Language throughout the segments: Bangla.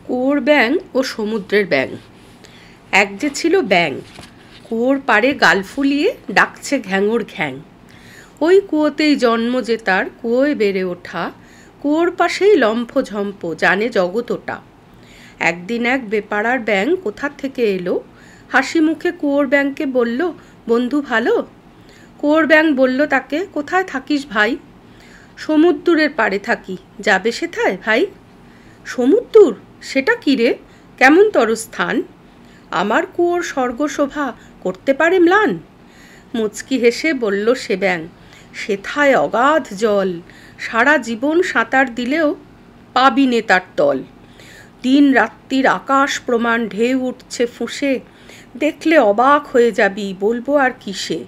কুয়োর ব্যাঙ ও সমুদ্রের ব্যাঙ। এক যে ছিল ব্যাঙ, কুয়োর পাড়ে গাল ফুলিয়ে ডাকছে ঘ্যাঙর ঘ্যাং। ওই কুয়োতেই জন্ম যে তার, কুয়োয় বেড়ে ওঠা, কুয়োর পাশেই লম্ফঝম্প, জানে জগৎ ওটা। একদিন এক বেপাড়ার ব্যাঙ কোথা থেকে এলো, হাসি মুখে কুয়োর ব্যাঙকে বলল, বন্ধু ভালো? কুয়োর ব্যাঙ বলল তাকে, কোথায় থাকিস ভাই? সমুদ্রের পাড়ে থাকি, যাবে সেথায় ভাই? সমুদ্র? সেটা কি রে, কেমন তর স্থান? আমার কুয়োর স্বর্গশোভা করতে পারে ম্লান? মুচকি হেসে বলল সে ব্যাঙ, সেথায় অগাধ জল, সারা জীবন সাঁতার দিলেও পাবি নে তার তল। দিন রাত্রির আকাশ প্রমাণ ঢেউ উঠছে ফুঁসে, দেখলে অবাক হয়ে যাবি, বলবো আর কিসে।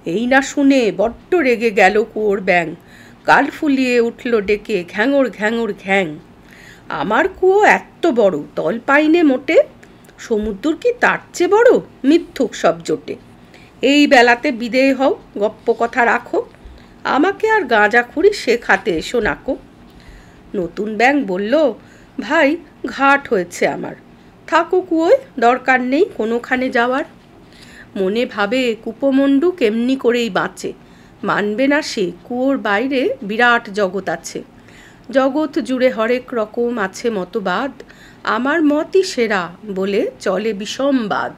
এই না শুনে বড্ড রেগে গেল কুয়োর ব্যাঙ, গাল ফুলিয়ে উঠল ডেকে, ঘ্যাঙর ঘ্যাঙর ঘ্যাং। আমার কুয়ো এত্ত বড়, তল পাইনে মোটে, সমুদ্র কি তার চেয়ে বড়? মিথ্যুক সব জোটে। এই বেলাতে বিদেয় হও, গপ্প কথা রাখো, আমাকে আর গাঁজাখুরি শেখাতে এসো নাকো। নতুন ব্যাঙ বলল, ভাই ঘাট হয়েছে আমার, থাকো কুয়োয়, দরকার নেই কোনোখানে যাওয়ার। মনে ভাবে কুপোমণ্ডু কেমনি করেই বাঁচে, মানবে না সে কুয়োর বাইরে বিরাট জগৎ আছে। জগৎ জুড়ে হরেক রকম আছে মতবাদ, আমার মতই সেরা বলে চলে বিষমবাদ।